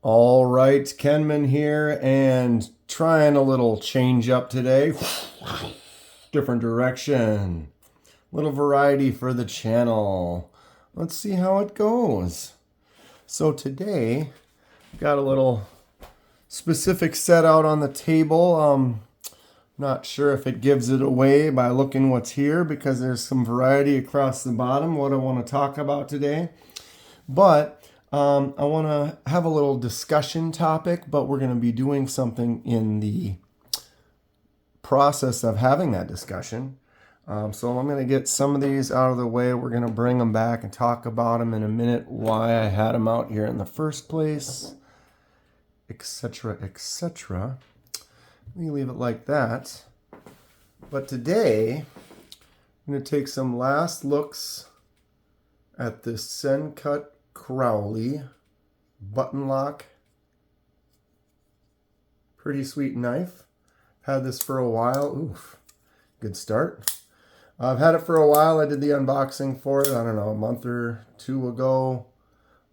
All right, Kenman here and trying a little change up today. Different direction. Little variety for the channel. Let's see how it goes. So today, got a little specific set out on the table. Not sure if it gives it away by looking what's here because there's some variety across the bottom, what I want to talk about today. But I want to have a little discussion topic, but we're going to be doing something in the process of having that discussion. So I'm going to get some of these out of the way. We're going to bring them back and talk about them in a minute, why I had them out here in the first place, etc., etc. Let me leave it like that. But today, I'm going to take some last looks at this Sencut Crowley button lock. Pretty sweet knife. Had this for a while. Oof, good start. I've had it for a while. I did the unboxing for it, I don't know, a month or two ago.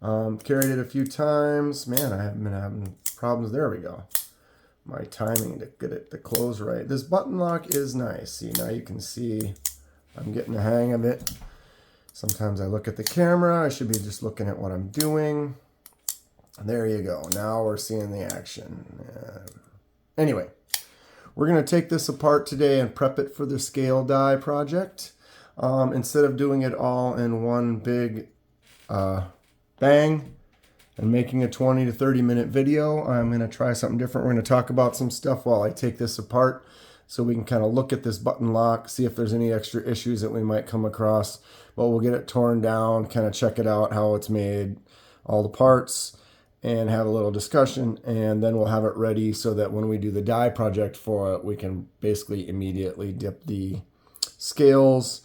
Carried it a few times. Man, I haven't been having problems. There we go. My timing to get it to close right. This button lock is nice. See, now you can see I'm getting the hang of it. Sometimes I look at the camera. I should be just looking at what I'm doing. There you go. Now we're seeing the action. Anyway, we're going to take this apart today and prep it for the scale die project. Instead of doing it all in one big bang and making a 20 to 30 minute video, I'm going to try something different. We're going to talk about some stuff while I take this apart so we can kind of look at this button lock, see if there's any extra issues that we might come across. But we'll get it torn down, kind of check it out, how it's made, all the parts, and have a little discussion. And then we'll have it ready so that when we do the die project for it, we can basically immediately dip the scales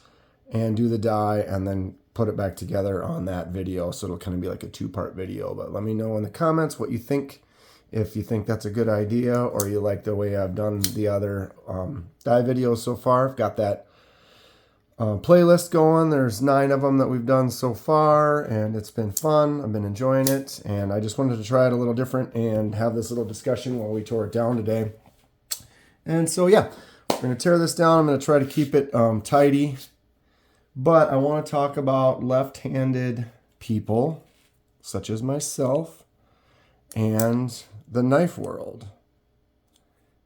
and do the die and then put it back together on that video. So it'll kind of be like a two-part video. But let me know in the comments what you think. If you think that's a good idea or you like the way I've done the other die videos so far. I've got that playlist going. There's 9 of them that we've done so far, and it's been fun. I've been enjoying it, and I just wanted to try it a little different and have this little discussion while we tore it down today. And so, yeah, we're going to tear this down. I'm going to try to keep it tidy, but I want to talk about left-handed people, such as myself, and the knife world,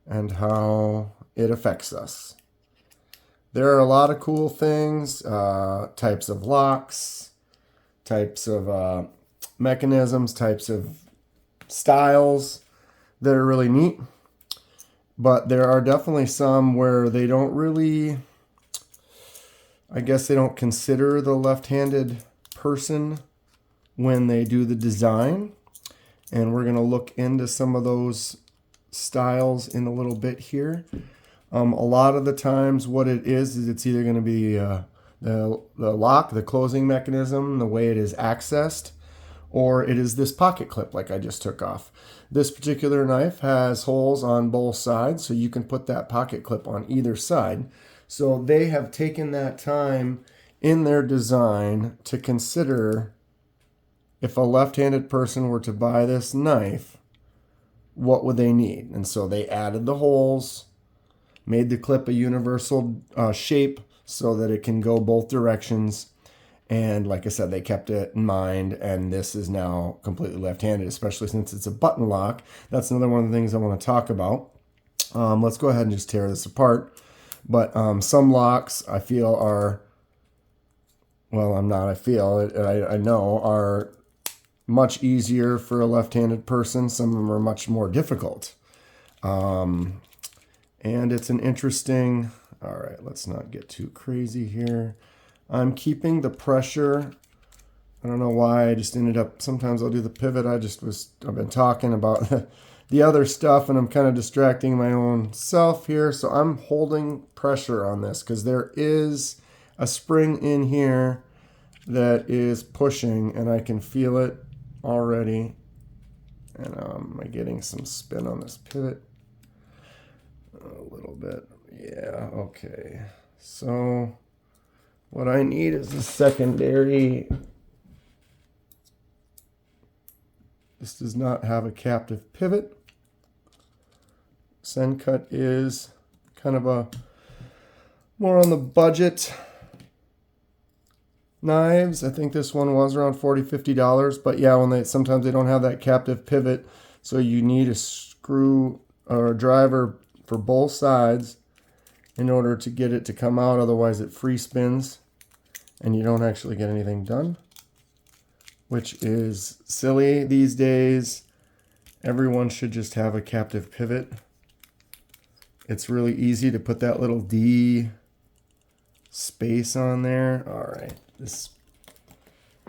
and how it affects us. There are a lot of cool things, types of locks, types of mechanisms, types of styles that are really neat. But there are definitely some where they don't really, I guess they don't consider the left-handed person when they do the design. And we're going to look into some of those styles in a little bit here. A lot of the times what it is it's either going to be the lock, the closing mechanism, the way it is accessed, or it is this pocket clip like I just took off. This particular knife has holes on both sides, so you can put that pocket clip on either side. So they have taken that time in their design to consider if a left-handed person were to buy this knife, what would they need? And so they added the holes, made the clip a universal shape so that it can go both directions. And like I said, they kept it in mind, and this is now completely left-handed, especially since it's a button lock. That's another one of the things I want to talk about. Let's go ahead and just tear this apart. But some locks I feel are, well, I know are much easier for a left-handed person. Some of them are much more difficult. And it's an interesting, all right, let's not get too crazy here. I'm keeping the pressure. I don't know why I just ended up, sometimes I'll do the pivot. I've been talking about the other stuff and I'm kind of distracting my own self here. So I'm holding pressure on this because there is a spring in here that is pushing and I can feel it already. And am I getting some spin on this pivot? A little bit. Yeah, okay. So what I need is a secondary This does not have a captive pivot. Sencut is kind of a more on the budget knives. I think this one was around $40, $50, but yeah, sometimes they don't have that captive pivot, so you need a screw or a driver for both sides in order to get it to come out. Otherwise it free spins and you don't actually get anything done, which is silly these days. Everyone should just have a captive pivot. It's really easy to put that little D space on there. All right,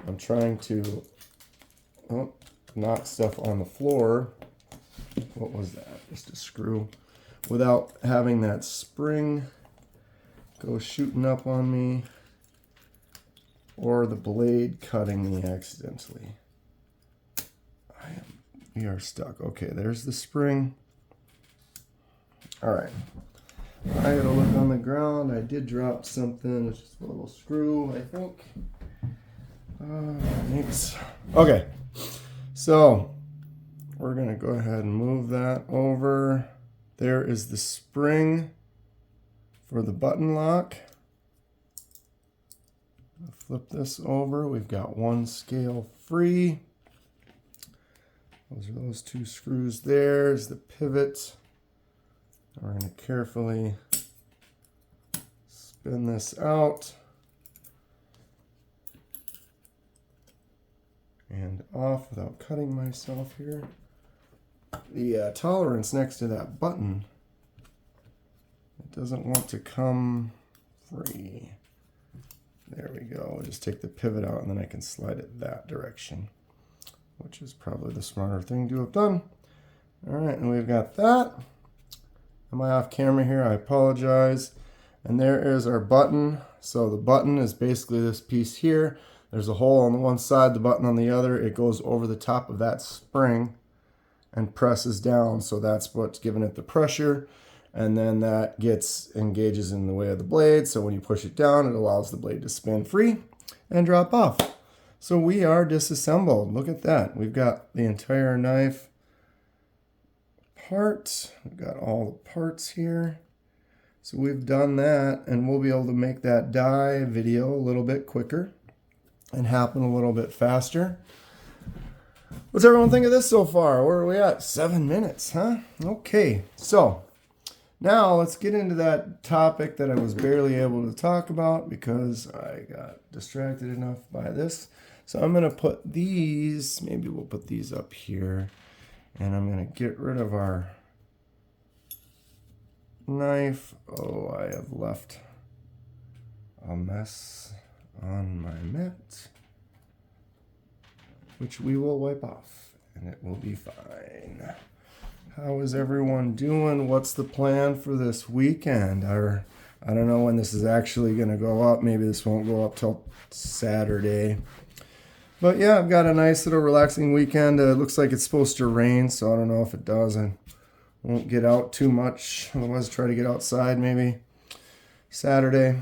I'm trying to knock stuff on the floor. What was that? Just a screw. Without having that spring go shooting up on me or the blade cutting me accidentally. We are stuck. Okay, there's the spring. All right. I gotta look on the ground. I did drop something. It's just a little screw, I think. Thanks. Okay. So we're gonna go ahead and move that over. There is the spring for the button lock. I'll flip this over. We've got one scale free. Those are those two screws. There's the pivot. We're going to carefully spin this out and off without cutting myself here. The tolerance next to that button, it doesn't want to come free. There we go. I'll just take the pivot out and then I can slide it that direction, which is probably the smarter thing to have done. All right, and we've got that. Am I off camera here? I apologize. And there is our button. So the button is basically this piece here. There's a hole on the one side, the button on the other. It goes over the top of that spring and presses down. So that's what's giving it the pressure. And then that engages in the way of the blade. So when you push it down, it allows the blade to spin free and drop off. So we are disassembled. Look at that. We've got the entire knife part. We've got all the parts here. So we've done that, and we'll be able to make that die video a little bit quicker and happen a little bit faster. What's everyone think of this so far? Where are we at? 7 minutes, huh? Okay, so now let's get into that topic that I was barely able to talk about because I got distracted enough by this. So I'm going to put these, maybe we'll put these up here, and I'm going to get rid of our knife. Oh, I have left a mess on my mat, which we will wipe off, and it will be fine. How is everyone doing? What's the plan for this weekend? Or I don't know when this is actually going to go up. Maybe this won't go up till Saturday. But yeah, I've got a nice little relaxing weekend. It looks like it's supposed to rain, so I don't know if it does. I won't get out too much. Otherwise, try to get outside maybe Saturday.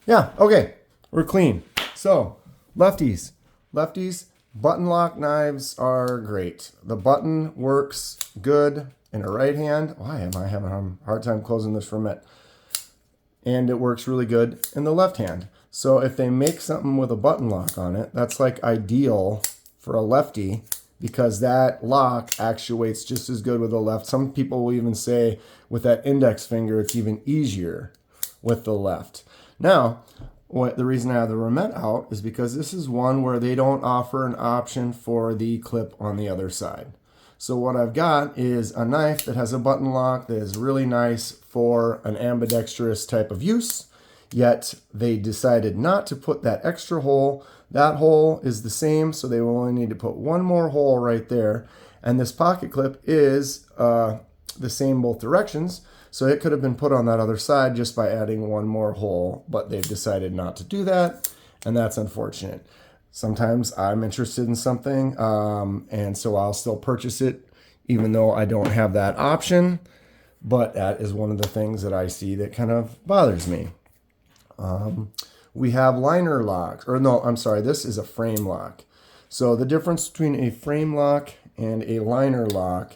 Yeah, okay. We're clean. So, lefties. Lefties, button lock knives are great. The button works good in a right hand. Why am I having a hard time closing this from it? And it works really good in the left hand. So if they make something with a button lock on it, that's like ideal for a lefty because that lock actuates just as good with the left. Some people will even say with that index finger, it's even easier with the left. Now, the reason I have the Remet out is because this is one where they don't offer an option for the clip on the other side. So what I've got is a knife that has a button lock that is really nice for an ambidextrous type of use. Yet they decided not to put that extra hole. That hole is the same, so they will only need to put one more hole right there. And this pocket clip is the same both directions, so it could have been put on that other side just by adding one more hole, but they've decided not to do that, and that's unfortunate. Sometimes I'm interested in something, and so I'll still purchase it, even though I don't have that option, but that is one of the things that I see that kind of bothers me. We have liner locks, or no, I'm sorry, this is a frame lock. So the difference between a frame lock and a liner lock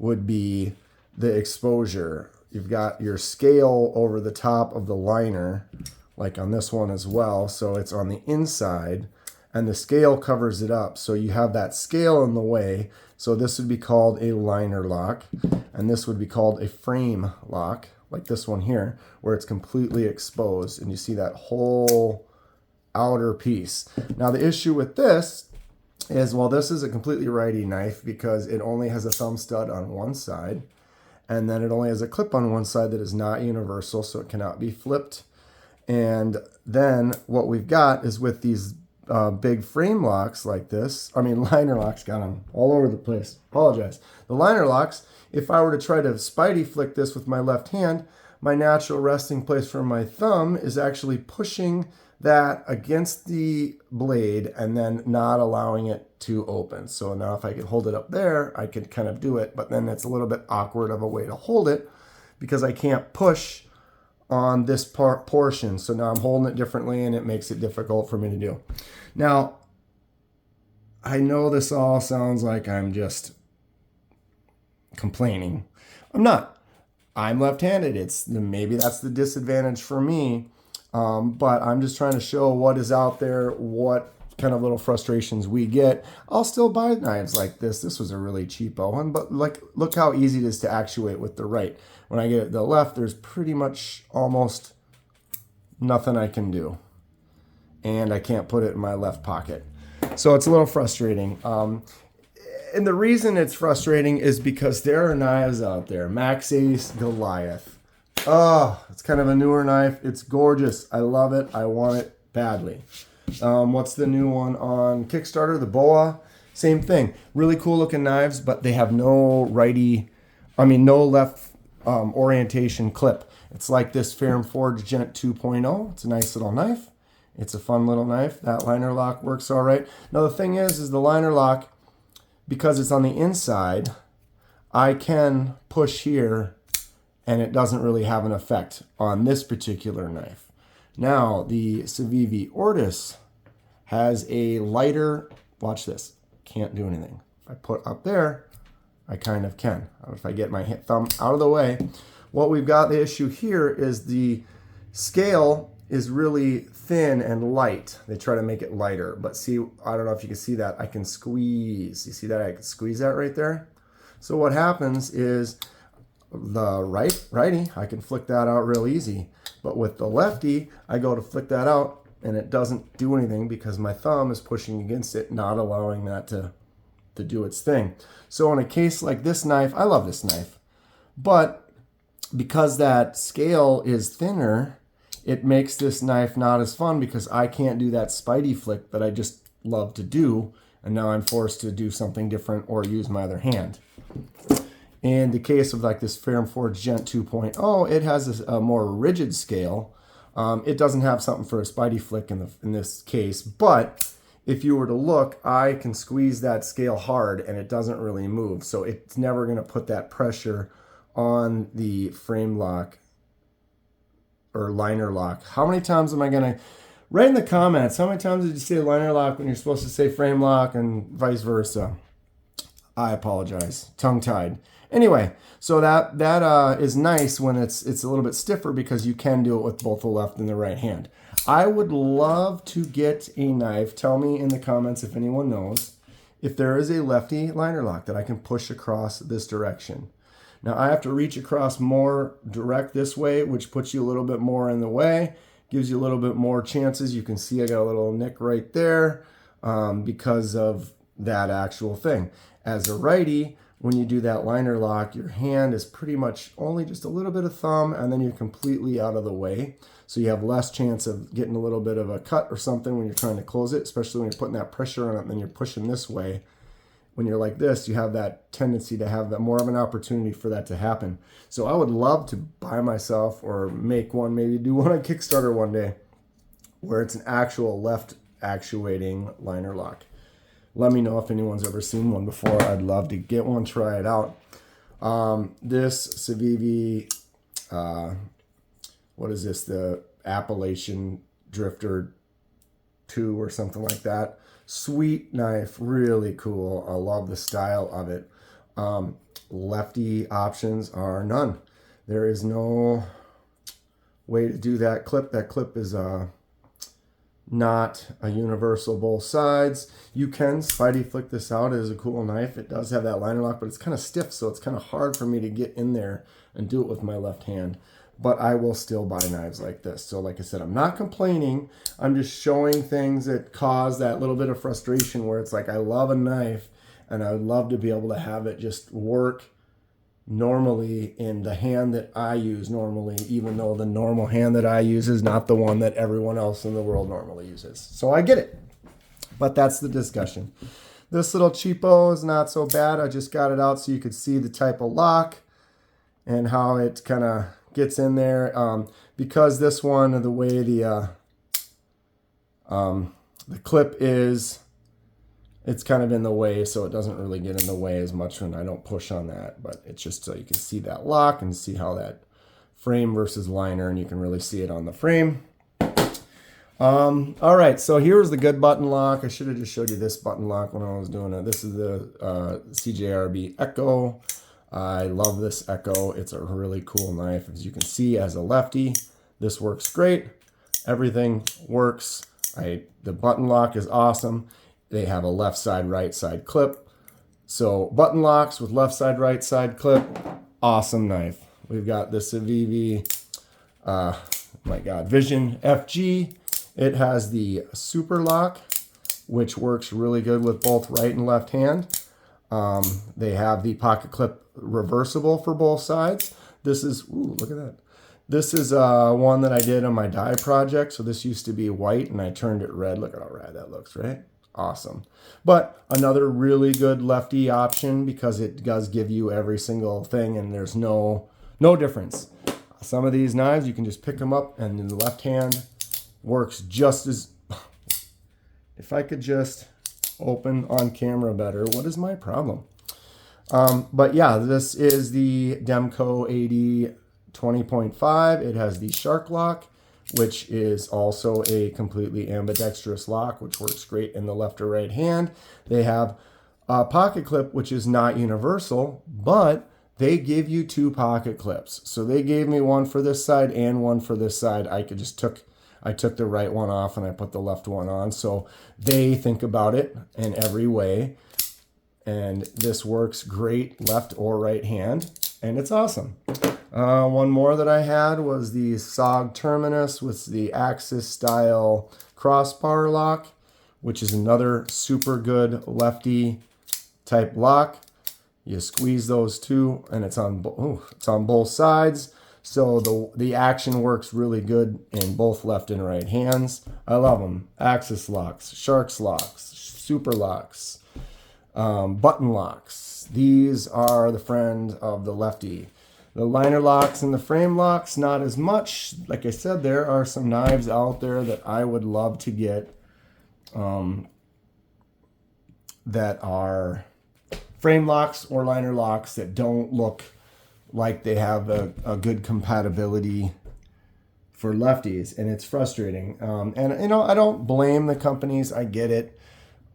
would be the exposure. You've got your scale over the top of the liner, like on this one as well. So it's on the inside and the scale covers it up. So you have that scale in the way. So this would be called a liner lock, and this would be called a frame lock, like this one here, where it's completely exposed and you see that whole outer piece. Now the issue with this is, well, this is a completely righty knife because it only has a thumb stud on one side, and then it only has a clip on one side that is not universal, so it cannot be flipped. And then what we've got is with these big frame locks like this, liner locks, got them all over the place. Apologize. The liner locks, if I were to try to spidey flick this with my left hand, my natural resting place for my thumb is actually pushing that against the blade and then not allowing it to open. So now if I could hold it up there, I could kind of do it, but then it's a little bit awkward of a way to hold it because I can't push on this portion. So now I'm holding it differently and it makes it difficult for me to do. Now, I know this all sounds like I'm just complaining. I'm not. I'm left-handed. Maybe that's the disadvantage for me. But I'm just trying to show what is out there, what kind of little frustrations we get. I'll still buy knives like this. This was a really cheapo one, but look how easy it is to actuate with the right. When I get it the left, there's pretty much almost nothing I can do. And I can't put it in my left pocket. So it's a little frustrating. And the reason it's frustrating is because there are knives out there. Max Ace Goliath. Oh, it's kind of a newer knife. It's gorgeous. I love it. I want it badly. What's the new one on Kickstarter? The Boa. Same thing. Really cool looking knives, but they have no left orientation clip. It's like this Ferrum Forge Gent 2.0. It's a nice little knife. It's a fun little knife. That liner lock works all right. Now the thing is the liner lock, because it's on the inside, I can push here and it doesn't really have an effect on this particular knife. Now the Civivi Ortis has a lighter, watch this, can't do anything. If I put up there, I kind of can. If I get my thumb out of the way, what we've got, the issue here is the scale is really thin and light. They try to make it lighter, but see, I don't know if you can see that. I can squeeze. You see that? I can squeeze that right there. So what happens is the righty, I can flick that out real easy. But with the lefty, I go to flick that out and it doesn't do anything because my thumb is pushing against it, not allowing that to do its thing. So in a case like this knife, I love this knife, but because that scale is thinner, it makes this knife not as fun because I can't do that spidey flick that I just love to do, and now I'm forced to do something different or use my other hand. In the case of like this Ferrum Forge Gent 2.0, it has a more rigid scale. It doesn't have something for a spidey flick in this case, but if you were to look, I can squeeze that scale hard and it doesn't really move. So it's never going to put that pressure on the frame lock or liner lock. How many times am I going to, write in the comments, how many times did you say liner lock when you're supposed to say frame lock and vice versa? I apologize, tongue-tied. Anyway, so that is nice when it's a little bit stiffer because you can do it with both the left and the right hand. I would love to get a knife. Tell me in the comments if anyone knows if there is a lefty liner lock that I can push across this direction. Now I have to reach across more direct this way, which puts you a little bit more in the way, gives you a little bit more chances. You can see I got a little nick right there because of that actual thing. As a righty, when you do that liner lock, your hand is pretty much only just a little bit of thumb and then you're completely out of the way. So you have less chance of getting a little bit of a cut or something when you're trying to close it, especially when you're putting that pressure on it and then you're pushing this way. When you're like this, you have that tendency to have that more of an opportunity for that to happen. So I would love to buy myself or make one, maybe do one on Kickstarter one day where it's an actual left actuating liner lock. Let me know if anyone's ever seen one before. I'd love to get one, try it out. This Civivi, what is this? The Appalachian Drifter 2 or something like that. Sweet knife, really cool. I love the style of it. Lefty options are none. There is no way to do that clip. That clip is not a universal both sides. You can Spidey flick this out. It is a cool knife. It does have that liner lock, but it's kind of stiff, so it's kind of hard for me to get in there and do it with my left hand. But I will still buy knives like this. So like I said, I'm not complaining. I'm just showing things that cause that little bit of frustration where it's like, I love a knife and I would love to be able to have it just work normally in the hand that I use normally, even though the normal hand that I use is not the one that everyone else in the world normally uses. So I get it, but that's the discussion. This little cheapo is not so bad. I just got it out so you could see the type of lock and how it kind of gets in there. Because this one, the way the clip is, it's kind of in the way, so it doesn't really get in the way as much when I don't push on that. But it's just so you can see that lock and see how that frame versus liner, and you can really see it on the frame. All right, so here's the good button lock. I should have just showed you this button lock when I was doing it. This is the CJRB Echo. I love this Echo. It's a really cool knife. As you can see, as a lefty, this works great. Everything works. The button lock is awesome. They have a left side, right side clip. So button locks with left side, right side clip, awesome knife. We've got the Civivi, Vision FG. It has the super lock, which works really good with both right and left hand. They have the pocket clip reversible for both sides. This is, ooh, look at that. This is one that I did on my dye project. So this used to be white and I turned it red. Look at how rad that looks, right? Awesome. But another really good lefty option because it does give you every single thing and there's no difference. Some of these knives, you can just pick them up and in the left hand works just as... If I could just open on camera better, what is my problem? But yeah, this is the Demco 80 20.5. It has the shark lock, which is also a completely ambidextrous lock, which works great in the left or right hand. They have a pocket clip, which is not universal, but they give you two pocket clips. So they gave me one for this side and one for this side. I took the right one off and I put the left one on. So they think about it in every way. And this works great left or right hand. And it's awesome. One more that I had was the SOG Terminus with the Axis style crossbar lock, which is another super good lefty type lock. You squeeze those two and it's on both sides. So the action works really good in both left and right hands. I love them. Axis locks, Sharks locks, super locks, button locks. These are the friend of the lefty. The liner locks and the frame locks, not as much. Like I said, there are some knives out there that I would love to get that are frame locks or liner locks that don't look like they have a good compatibility for lefties, and it's frustrating. And you know, I don't blame the companies. I get it.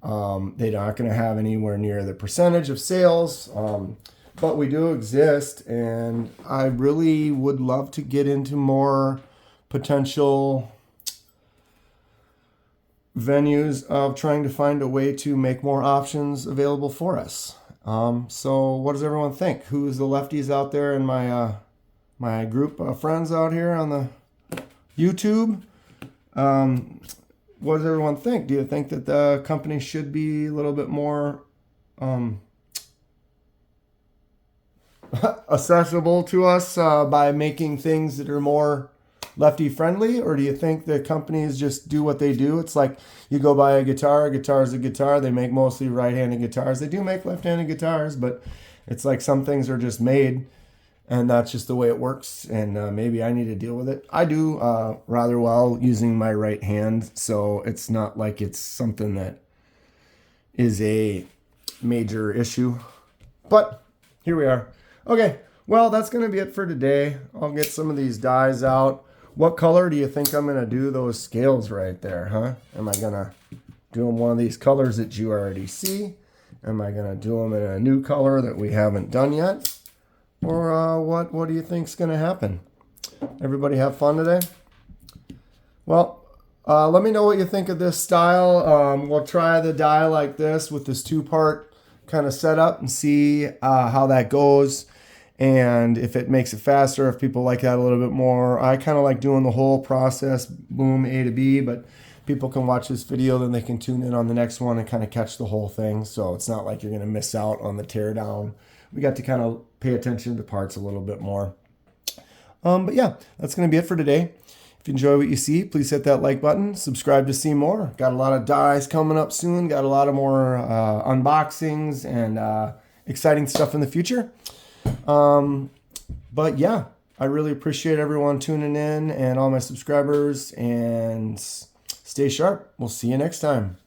They're not going to have anywhere near the percentage of sales, but we do exist, and I really would love to get into more potential venues of trying to find a way to make more options available for us. So what does everyone think? Who's the lefties out there in my my group of friends out here on the YouTube? What does everyone think? Do you think that the company should be a little bit more accessible to us by making things that are more lefty friendly? Or do you think the companies just do what they do? It's like you go buy a guitar's a guitar. They make mostly right-handed guitars. They do make left-handed guitars, but it's like some things are just made and that's just the way it works. And maybe I need to deal with it. I do rather well using my right hand, so it's not like it's something that is a major issue. But here we are. Okay, well, that's going to be it for today. I'll get some of these dies out. What color do you think I'm going to do those scales right there, huh? Am I going to do them one of these colors that you already see? Am I going to do them in a new color that we haven't done yet? Or what do you think is going to happen? Everybody have fun today? Well, let me know what you think of this style. We'll try the die like this with this two-part kind of setup and see how that goes. And if it makes it faster, if people like that a little bit more. I kind of like doing the whole process, boom, A to B, but people can watch this video, then they can tune in on the next one and kind of catch the whole thing. So it's not like you're going to miss out on the teardown. We got to kind of pay attention to the parts a little bit more. But yeah, that's going to be it for today. If you enjoy what you see, please hit that like button. Subscribe to see more. Got a lot of dies coming up soon. Got a lot of more unboxings and exciting stuff in the future. But yeah, I really appreciate everyone tuning in and all my subscribers, and stay sharp. We'll see you next time.